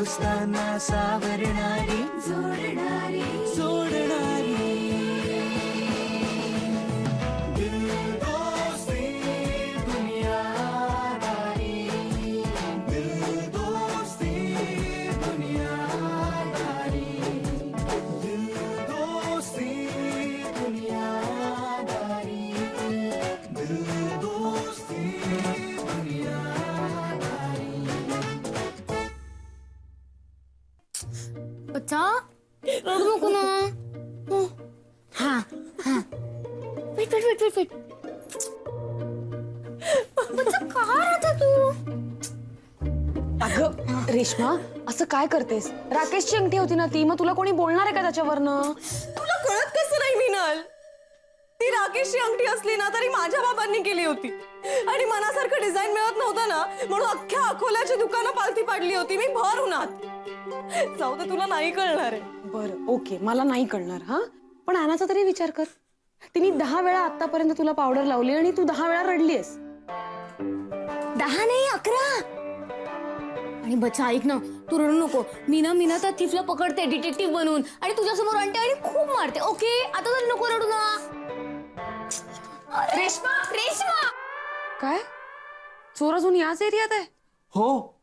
दोस्तांना सावरणारी जोडणारी जोडणारी दिल दोस्ती दुनियादारी दिल दोस्ती दुनियादारी दिल दोस्ती दुनियादारी दिल दोस्ती दुनियादारी. बच्चा रडू नको ना. हा हा wait wait wait wait wait. बच्चा का रडते तू? अगं रेश्मा असं काय करतेस? राकेशची अंगठी होती ना ती, मग तुला कोणी बोलणार आहे का त्याच्यावरनं? तुला कळत कसं नाही मिनल? ती राकेशची अंगठी असली ना तरी माझ्या बाबांनी केली होती आणि मनासारखं डिझाईन मिळत नव्हतं ना म्हणून अख्ख्या अकोल्याची दुकानं पालथी पाडली होती मी भर उन्हात. जाऊ दे तुला नाही कळणार आहे. बरं ओके मला नाही कळणार हा, पण आनाचा तरी विचार कर. तिने 10 वेळा आतापर्यंत तुला पावडर लावली आणि तू 10 वेळा रडलीस. 10 नाही 11. आणि बच्चा ऐक ना, तू रडू नको. मीना त्या थिफला पकडते डिटेक्टिव्ह बनून आणि तुझ्यासमोर आणते आणि खूप मारते. ओके आता तरी नको रडू ना. रेश्मा रेश्मा काय चोर अजून याच एरियात आहे? हो,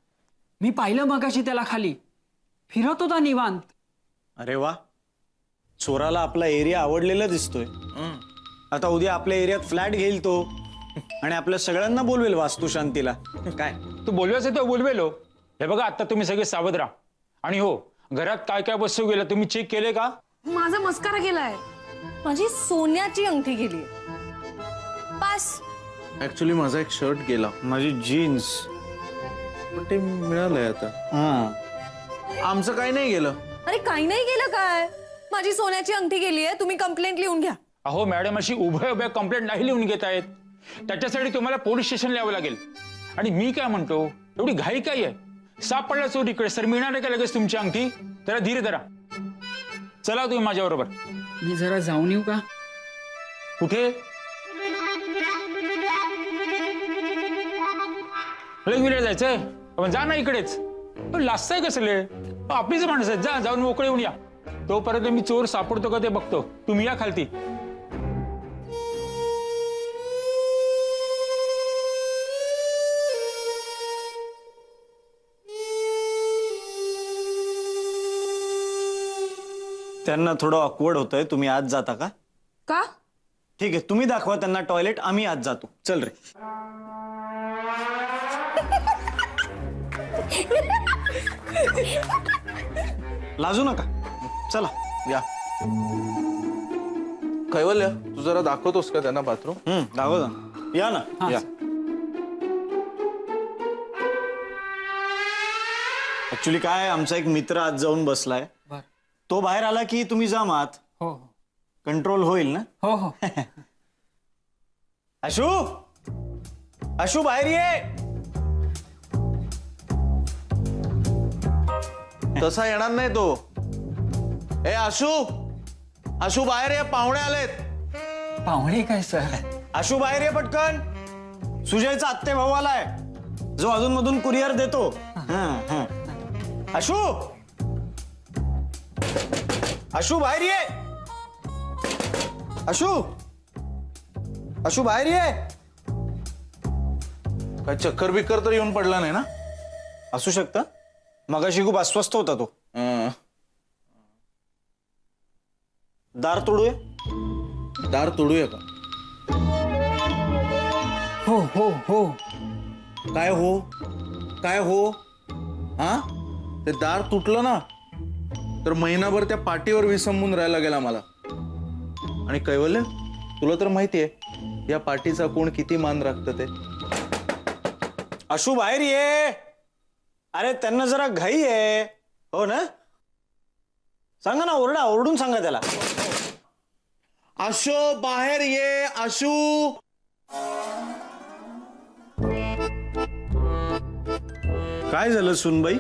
मी पाहिलं मगाशी त्याला खाली फिरत होता निवांत. अरे वा, चोराला आपला एरिया आवडलेला दिसतोय. आता उद्या आपल्या एरियात फ्लॅट घेईल तो आणि आपल्या सगळ्यांना बोलवेल वास्तुशांतीला. काय तू बोलवायचं तो बोलवेलो. हे बघा आता तुम्ही सगळे सावध राहा. आणि हो, घरात काय काय वस्तू गेलं तुम्ही चेक केले का? माझा मस्कारा गेलाय. माझी सोन्याची अंगठी गेली. पास. ऍक्च्युली माझा एक शर्ट गेला, माझी जीन्स. पण ते मिळालंय आता. आमचं काही नाही गेलं. अरे काही नाही गेलं काय? माझी सोन्याची अंगठी गेली आहे. तुम्ही कंप्लेंट लिहून घ्या. अहो मॅडम, अशी उभ्या कंप्लेंट नाही लिहून घेत आहेत. त्याच्यासाठी तुम्हाला पोलीस स्टेशन यावं लागेल. आणि मी काय म्हणतो, एवढी घाई काय आहे? सापडला चोरीकडे सर मिळणार नाही का लगेच तुमची अंगठी? जरा धीरे धरा. चला तुम्ही माझ्या बरोबर. मी जरा जाऊन येऊ का? कुठे? लगेच जायचंय? पण जा ना इकडेच. लाजताय कसले? आपलीच माणसं आहेत. जा जाऊन मोकळे येऊन या. तोपर्यंत मी चोर सापडतो का ते बघतो. तुम्ही या खालती. त्यांना थोडं ऑकवर्ड होतंय. तुम्ही आज जाता का? का? ठीक आहे, तुम्ही दाखवा त्यांना टॉयलेट, आम्ही आज जातो. चल रे. लाजू नका, चला या कैवल्य, तू जरा दाखवतोस का त्यांना बाथरूम? दाखव ना. या ना या. ऍक्च्युली काय, आमचा एक मित्र आज जाऊन बसलाय. बर. तो बाहेर आला की तुम्ही जा मात. हो हो कंट्रोल होईल ना? हो हो. अशू, अशू बाहेर ये. तसा येणार नाही तो. ए आशू, आशू बाहेर ये, पाहुणे आलेत. पाहुणे काय सर? अशू बाहेर ये पटकन. सुजयचा आत्ते भाऊ आलाय, जो अधून मधून कुरिअर देतो. अशू, अशू बाहेर ये. अशू, अशू बाहेर ये. काय चक्कर बिक्कर तर येऊन पडला नाही ना? असू शकतं, मगाशी खूप अस्वस्थ होता तो. दार तोडूया. दार तोडूया का? हो हो हो. काय हो, काय हो? हा, ते दार तुटलं ना तर महिनाभर त्या पाठीवर विसंबून राहायला गेला मला. आणि कैवल्य, तुला तर माहितीये या पाठीचा कोण किती मान राखतं ते. अशू बाहेर ये. अरे त्यांना जरा घाई आहे. हो ना? सांगा ना, ओरडा, ओरडून सांगा त्याला. आशू बाहेर ये. आशू, काय झालं सुनबाई?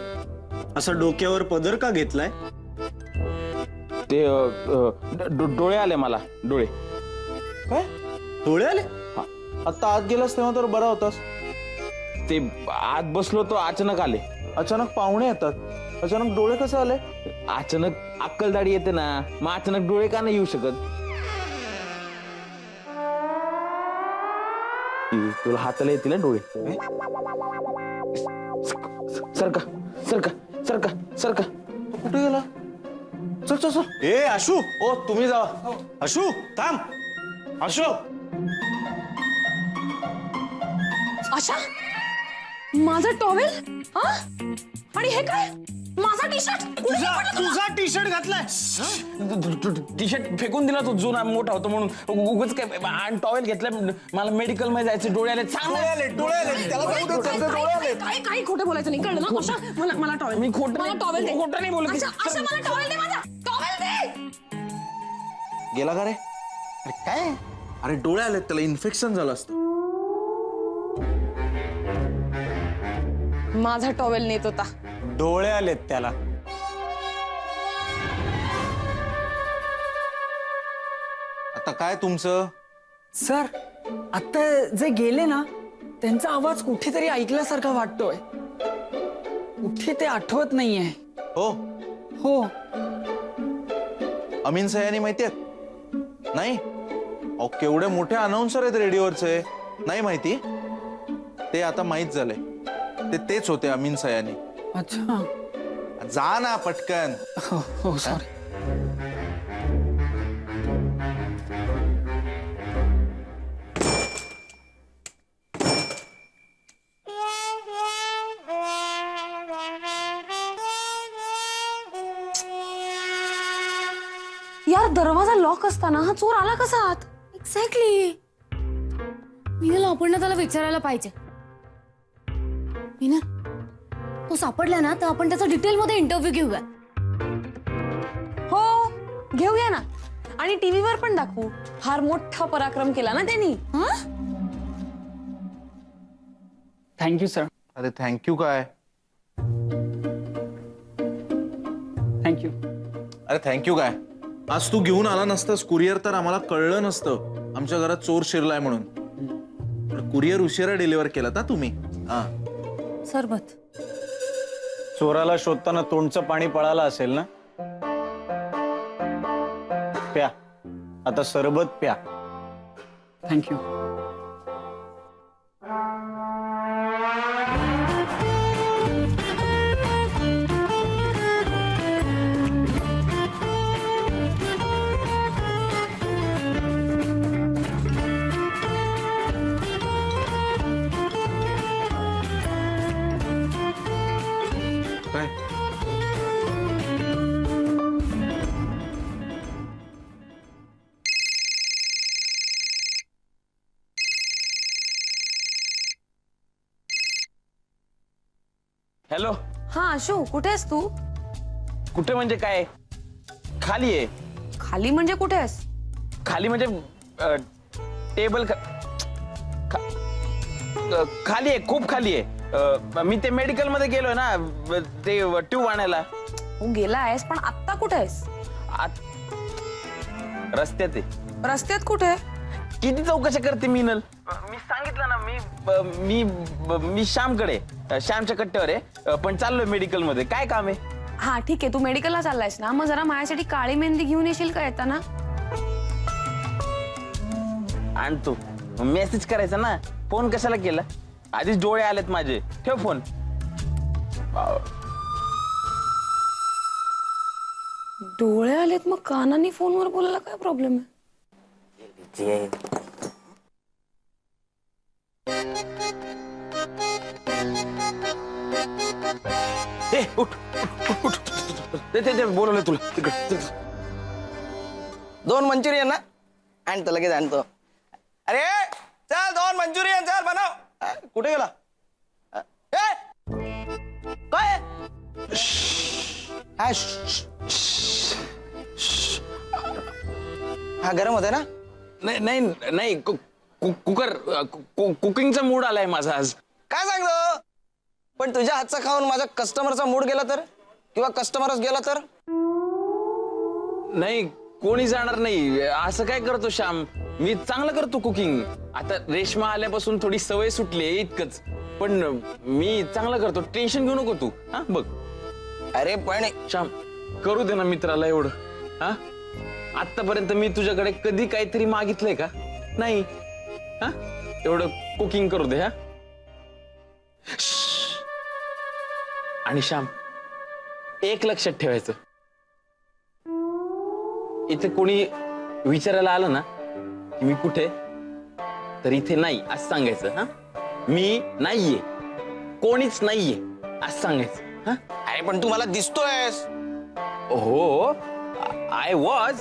असं डोक्यावर पदर का घेतलाय? ते डोळे आले मला. डोळे काय डोळे आले? आता आत गेलास तेव्हा तर बरा होतास. ते आत बसलो तो अचानक आले. अचानक पाहुणे येतात. अचानक डोळे कसे आले? अचानक अक्कलदाढी येते ना, मग अचानक डोळे का नाही येऊ शकत? तुला हाताला येतील ना डोळे. सरका सरका सरका सरका. कुठे गेला? चल चल चल. ए आशू, ओ तुम्ही जावा. आशू थांब. आशू, आशा, माझा टॉवेल हा आणि हे काय? माझा टी शर्ट तुझा टी शर्ट घातलाय. टी शर्ट फेकून दिला तो, जुना मोठा होतो म्हणून. उगाच काय आणि टॉवेल घेतलं. मला मेडिकल मध्ये जायचं, डोळे आले. सांग काही खोटं बोलायचं नाही, कळलं ना? आशा, मला टॉवेल. मी खोटं मला टॉवेल दे. खोटं नाही बोलत. आशा, मला टॉवेल दे. माझा टॉवेल दे. गेला का रे? अरे काय? अरे डोळे आलेत त्याला, इन्फेक्शन झालं असतं. माझा टॉवेल नेत होता. डोळे आलेत त्याला. आता काय तुमचं? सर, आता जे गेले ना त्यांचा आवाज कुठेतरी ऐकल्यासारखा वाटतोय. कुठे ते आठवत नाहीये. हो, हो, अमीन सयानी माहिती आहेत? नाही? अहो केवढे मोठे अनाउन्सर आहेत रेडिओवरचे, नाही माहिती? ते आता माहित झाले. तेच होते अमीन सयानी. अच्छा. जा ना पटकन. हो सॉरी. यार, दरवाजा लॉक असताना हा चोर आला कसा आत? एक्झॅक्टली. मीनल, आपण ना त्याला विचारायला पाहिजे. मीनल, तो सापडला ना तर आपण त्याचा डिटेल मध्ये इंटरव्ह्यू घेऊया. हो, घेऊया ना. आणि टीव्हीवर पण दाखवू. फार मोठा पराक्रम केला ना त्यांनी. Thank you sir. अरे थँक्यू काय? थँक्यू. अरे थँक्यू काय? आज तू घेऊन आला नसतास कुरिअर तर आम्हाला कळलं नसतं आमच्या घरात चोर शिरलाय म्हणून. कुरिअर उशिरा डिलिव्हर केला ना तुम्ही. हा, सरबत. चोराला शोधताना तोंडचं पाणी पळालं असेल ना? प्या, आता सरबत प्या. थँक्यू. काय? हॅलो. हा आशू, कुठे आहेस तू? कुठे म्हणजे काय? खाली आहे. खाली म्हणजे कुठे आहेस? खाली म्हणजे टेबल खाली आहे, खूप खाली आहे. मी ते मेडिकल मध्ये गेलोय ना, ते ट्यूब आणायला. तू गेला आहेस, पण आत्ता कुठे आहेस? रस्त्यात आहे. रस्त्यात कुठे? किती चौकशा करते मीनल? मी सांगितलं ना, मी श्यामकडे, श्यामच्या कट्ट्यावर आहे, पण चाललोय मेडिकल मध्ये. काय काम आहे? हा ठीक आहे, तू मेडिकलला चाललायस ना, मग जरा माझ्यासाठी काळी मेहंदी घेऊन येशील का येताना? आणतो. मेसेज करायचा ना, फोन कशाला केला? आधीच डोळे आलेत माझे. ठेव फोन. डोळे आलेत, मग कानाने फोनवर बोलायला काय प्रॉब्लेम आहे? उठ उठ उठ. ते बोलवलं तुला तिकडे. 2 मंचुरियन ना, आणतो लगेच आणतो. अरे चल 2 मंचुरियन चल बनव. कुठे गेला? काय? हा गरम होते ना? नाही नाही नाही, कुकर कुकिंगचा मूड आलाय माझा आज. काय सांगतो? पण तुझ्या हातचा खाऊन माझा कस्टमरचा मूड गेला तर, किंवा कस्टमरच गेला तर? नाही, कोणी जाणार नाही. असं काय करतो श्याम? मी चांगलं करतो कुकिंग. आता रेश्मा आल्यापासून थोडी सवय सुटली इतकंच, पण मी चांगलं करतो. टेन्शन घेऊ नको तू. हा बघ. अरे पण श्याम करू दे ना मित्राला एवढं. हा आतापर्यंत मी तुझ्याकडे कधी काहीतरी मागितलंय का? नाही. हा एवढं कुकिंग करू दे. हा आणि श्याम एक लक्षात ठेवायचं, इथे कोणी विचारायला आलं ना की मी कुठे, तर इथे नाही असं सांगायचं. हा मी नाहीये, कोणीच नाहीये असं सांगायचं. हा अरे पण तू मला दिसतोयस. हो आय वॉज,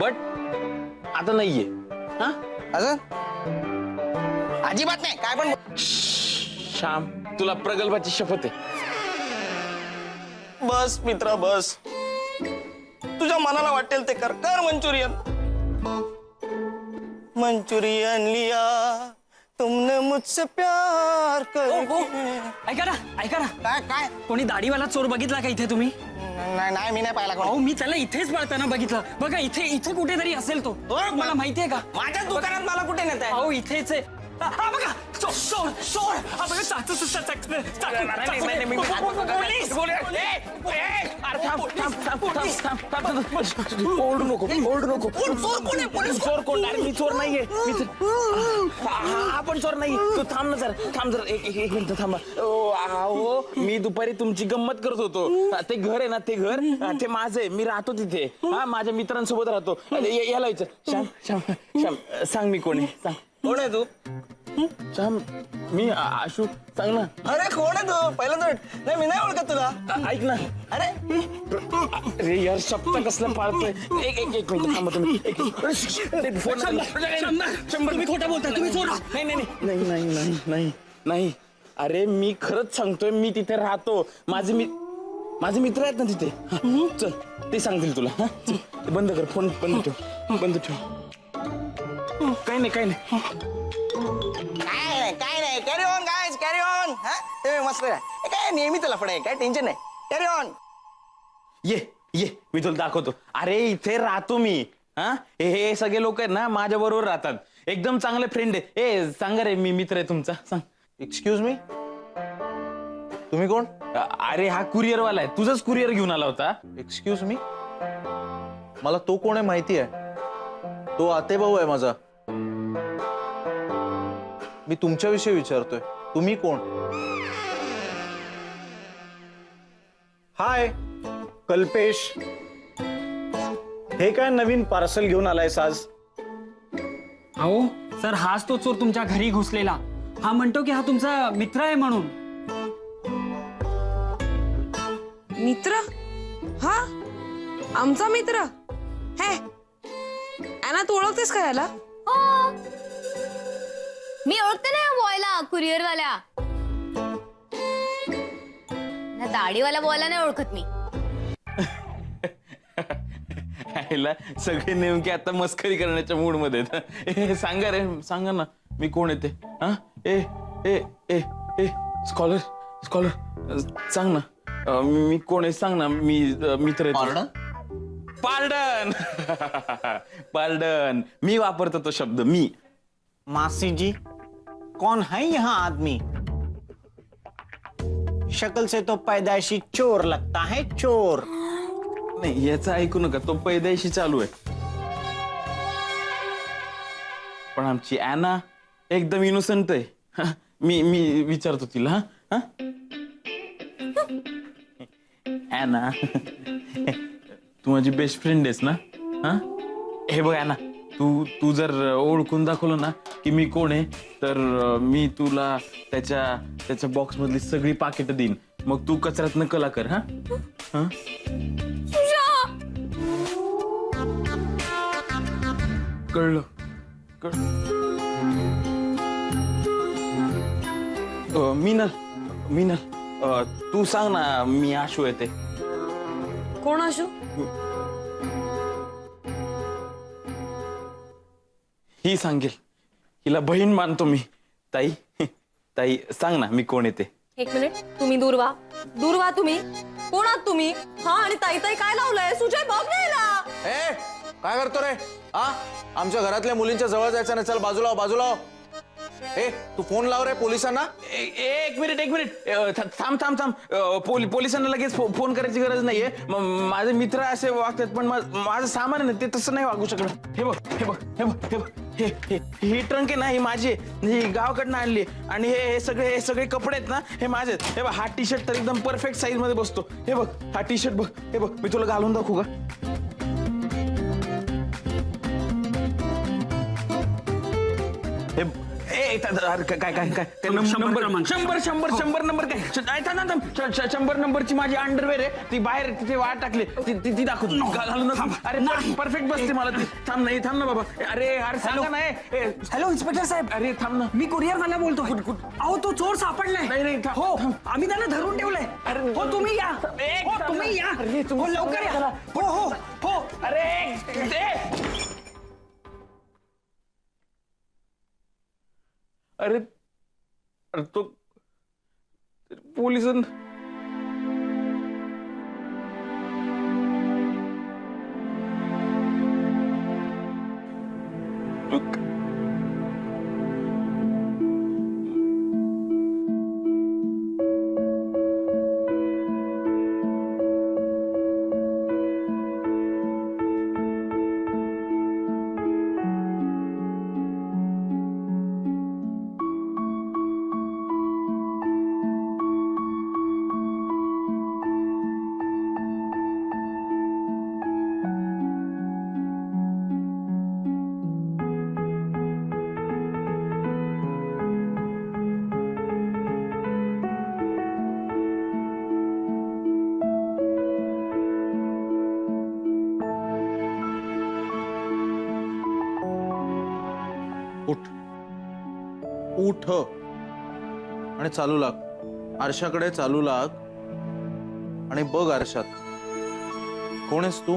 बट आता नाहीये. हा असं अजिबात नाही काय पण. श्याम तुला प्रगल्भाची शपथ आहे. बस मित्र बस, तुझ्या मनाला वाटेल ते कर. कर मंचुरियन. मंचुरियन लिया तुमने मुझसे प्यार कर. ऐका ना काय काय कोणी दाढीवाला चोर बघितला का इथे तुम्ही? नाही नाही मी नाही पाहिला कोण. अहो मी त्याला इथेच पळताना बघितलं. बघा इथे कुठेतरी असेल तो. मला माहितीये का? माझ्या दुकानात मला कुठे नेत आहे? अहो इथेच आहे. हा बघा चोर. हा बघा चाकू. ओरडू नको. चोर कोण? अरे मी चोर नाहीये. आपण चोर नाही. तू थांब जरा एक मिनिट थांबा. अहो मी दुपारी तुमची गंमत करत होतो. ते घर आहे ना, ते घर ते माझं आहे. मी राहतो तिथे. हा माझ्या मित्रांसोबत राहतो. याला विचार. श्याम सांग मी कोण आहे? सांग कोण आहे तू? श्याम मी आशू. सांग ना. अरे कोण आहे तू? पहिल्यांदा नाही मी नाही ओळखत तुला. ऐक ना. अरे यार शब्द कसलं पाळतोय. एक मिनिट थांबा तुम्ही. फोन तुम्ही खोटं बोलताय. तुम्ही चोर. नाही. अरे मी खरंच सांगतोय, मी तिथे राहतो. माझे मित्र आहेत ना तिथे. चल ते सांगतील तुला. हा बंद कर फोन. बंद ठेव. काही नाही. काय नाही carry on guys, carry on. हा मस्त आहे. काय नेहमी तुला फड आहे, काय टेन्शन नाही. Carry on. ये मी तुला दाखवतो. अरे इथे राहतो मी. हा हे सगळे लोक आहेत ना माझ्या बरोबर राहतात. एकदम चांगले फ्रेंड आहे. ए सांगा रे, मी मित्र आहे तुमचा. सांग. एक्सक्यूज मी, तुम्ही कोण? अरे हा कुरिअरवाला आहे. तुझंच कुरिअर घेऊन आला होता. एक्सक्यूज मी, मला तो कोण आहे माहिती आहे? तो आतेभाऊ आहे माझा. मी तुमच्याविषयी विचारतोय, तुम्ही कोण? हाय कल्पेश, हे काय नवीन पार्सल घेऊन आलायस आज? अहो सर, हाच तो चोर तुमच्या घरी घुसलेला. हा म्हणतो की हा तुमचा मित्र आहे म्हणून. मित्र? हा आमचा मित्र? हे अॅना, तू ओळखतेस का याला? हो मी ओळखते ना बॉयला, कुरिअरवाल्या. ना दाढीवाला बॉयला नाही ओळखत मी. सगळे नेमके आता मस्करी करण्याच्या मूड मध्ये आहेत. सांगा ना मी कोण येते. हा ए स्कॉलर सांग ना मी कोण आहे. सांग ना. मी मित्र आहे. पार्डन मी वापरतो तो शब्द. मी. मासी जी, कौन है यहाँ आदमी? शक्ल से तो पैदाइशी चोर लगता है, चोर. नाही याचं ऐकू नका, तो पैदाइशी चालू आहे. पण आमची ॲना एकदम इनोसंट आहे. मी विचारतो तिला. हा ॲना, तू माझी बेस्ट फ्रेंड आहेस ना? हा हे बघ ॲना, तू जर ओळखून दाखवलं ना की मी कोण आहे, तर मी तुला त्याच्या बॉक्स मधली सगळी पाकिट देईन. मग तू कचऱ्यात कला कर. हा कळलं. मीनल तू सांग ना. मी आशू येते. कोण आशू? ही सांगेल. हिला बहीण मानतो मी. ताई सांग ना मी कोण येते. एक मिनिट, तुम्ही दूर व्हा. तुम्ही कोण आहात तुम्ही? हा आणि ताई काय लावलंय? सुजय बघ ना. ए काय करतो रे? हा आमच्या घरातल्या मुलींच्या जवळ जायचं नाही. चल बाजूला हो. ए तू फोन लाव रे पोलिसांना. एक मिनिट थांब थांब थांब पोलिसांना लगेच फोन करायची गरज नाहीये. माझे मित्र असे वागतात पण माझं सामान आहे ना ते तसं नाही वागू शकत. हे बघ ही ट्रंक आहे ना ही माझी आहे. ही गावाकडनं आणली आणि हे सगळे कपडे आहेत ना हे माझे आहेत. हे बघ हा टी शर्ट तर एकदम परफेक्ट साईज मध्ये बसतो. हे बघ हा टी शर्ट बघ. हे बघ मी तुला घालून दाखवू का. हे काय शंभर नंबर काय 100 नंबरची माझी अंडरवेअर आहे ती बाहेर तिथे वाट टाकली ती दाखवतो घालून. अरे परफेक्ट बसते मला ती. थांब ना बाबा. अरे सांगा नाही. हॅलो इन्स्पेक्टर साहेब. अरे थांब ना. मी कुरिअर वाला बोलतो. अहो तो चोर सापडलाय. नाही हो आम्ही त्यांना धरून ठेवलंय. अरे हो तुम्ही या. हो तुम्ही या. हो लवकर या. हो अरे तो पोलिसांना उठ आणि चालू लाग. आरशाकडे चालू लाग आणि बघ आरशात कोण आहेस तू.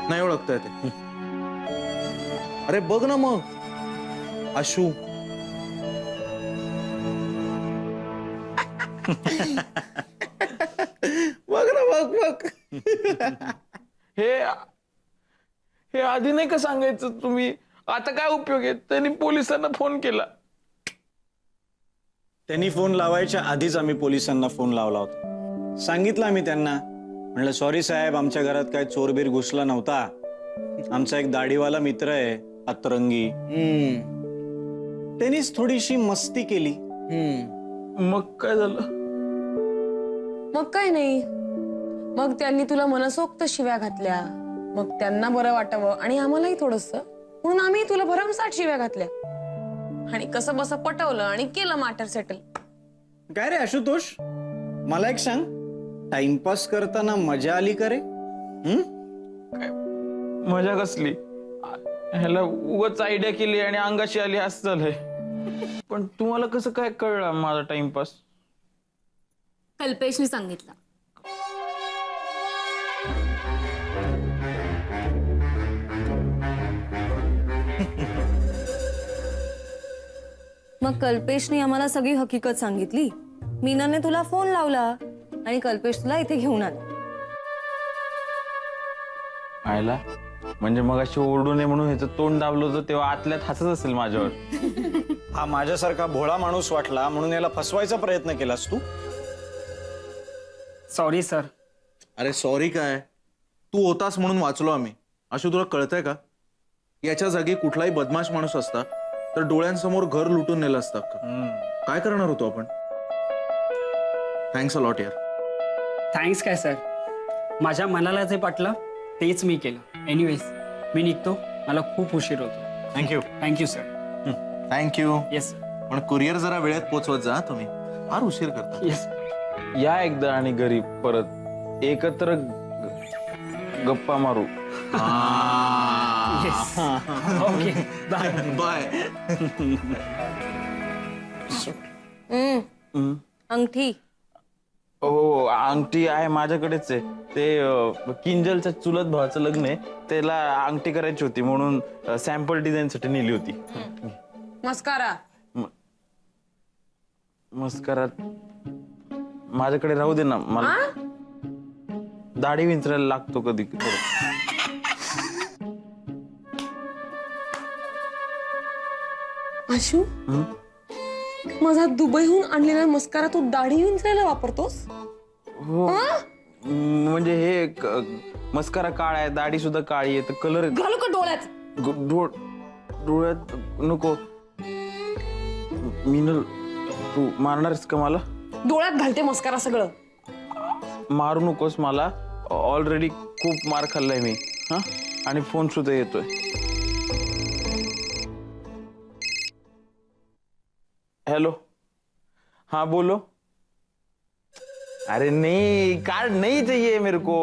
नाही ओळखता येते. अरे बघ ना मग. आशू. बघ ना बघ. हे आधी नाही का सांगायचं तुम्ही. आता काय उपयोग आहे. त्यांनी पोलिसांना फोन केला. त्यांनी फोन लावायच्या आधीच आम्ही पोलिसांना फोन लावला होता. सांगितलं आम्ही त्यांना. म्हणलं सॉरी साहेब आमच्या घरात काय चोरबीर घुसला नव्हता. आमचा एक दाढीवाला मित्र आहे अतरंगी. त्यांनीच थोडीशी मस्ती केली. मग काय झालं. मग काय नाही. मग त्यांनी तुला मनसोक्त शिव्या घातल्या. मग त्यांना बरं वाटावं आणि आम्हालाही थोडंसं म्हणून आम्ही तुला भरमसाठ शिव्या घातल्या आणि कसं बसं पटवलं आणि केलं मॅटर सेटल. काय रे आशुतोष मला एक सांग. टाइमपास करताना मजा आली का रे. मजा कसली. ह्याला उगाच आयडिया केली आणि अंगाशी आली असं झालंय. पण तुम्हाला कसं काय कळलं माझा टाइमपास. कल्पेशने सांगितलं. मग कल्पेशने आम्हाला सगळी हकीकत सांगितली. मीनाने तुला फोन लावला आणि कल्पेश तुला इथे घेऊन आला. आयला म्हणजे मग अशी ओरडू नये म्हणून ह्याचं तोंड दाबलं होतं तेव्हा आतल्यात हसत असेल माझ्यावर. हा माझ्यासारखा भोळा माणूस वाटला म्हणून याला फसवायचा प्रयत्न केलास तू. Sorry sir. अरे सॉरी काय. तू होतास म्हणून वाचलो आम्ही. आशू तुला कळतंय का. याच्या जागी कुठलाही बदमाश माणूस असता तर डोळ्यांसमोर घर लुटून नेलं असतं. काय करणार होतो आपण. थँक्स अ लॉट यार. थँक्स काय सर. माझ्या मनाला जे पटलं तेच मी केलं. एनिवेज मी निघतो. मला खूप उशीर होतो. Thank you sir. थँक्यू. येस पण कुरिअर जरा वेळेत पोहोचवत जा. तुम्ही फार उशीर करता. येस. या एकदा आणि घरी परत एकत्र गप्पा मारू. येस. Okay bye. बाय. अंगठी. हो अंगठी आहे माझ्याकडेच आहे. ते किंजलच्या चुलत भावाचं लग्न आहे त्याला अंगठी करायची होती म्हणून सॅम्पल डिझाईन साठी नेली होती. मस्कारा. मस्करात माझ्याकडे राहू दे ना. मला दाढी विंचरायला लागतो कधी. आशू माझा दुबईहून आणलेला मस्कारा तू दाढी विंचरायला वापरतोस? हो म्हणजे हे मस्कारा काळा आहे, दाढी सुद्धा काळी आहे, तर कलर घालू का डोळ्यात? डोळ्यात नको. मीनल तू मारणारस का मला? डोळ्यात घालते मस्कारा सगळं. मारू नकोस मला, ऑलरेडी खूप मार खाल्लाय मी. हा आणि फोन सुद्धा येतोय. हेलो, हाँ बोलो. अरे नहीं, कार्ड नहीं चाहिए मेरे को.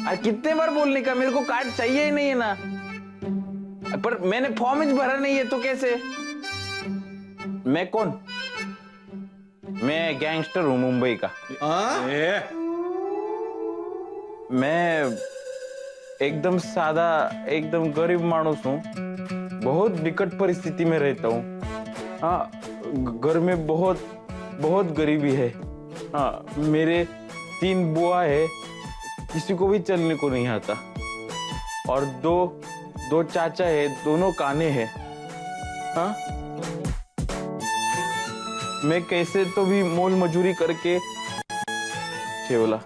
अरे कितने बार बोलने का, मेरे को कार्ड चाहिए ही नहीं है ना. पर मैंने फॉर्म ही भरा नहीं है तो कैसे? मैं कौन? मैं गैंगस्टर हूं मुंबई का. मैं एकदम सादा, एकदम गरीब मानुस हूँ. बहुत विकट परिस्थिति में रहता हूँ. हाँ, घर में बहुत बहुत गरीबी है. हाँ, मेरे 3 बुआ है, किसी को भी चलने को नहीं आता. और दो चाचा है, दोनों काने हैं. हाँ, मैं कैसे तो भी मोल मजूरी करके ठेवला.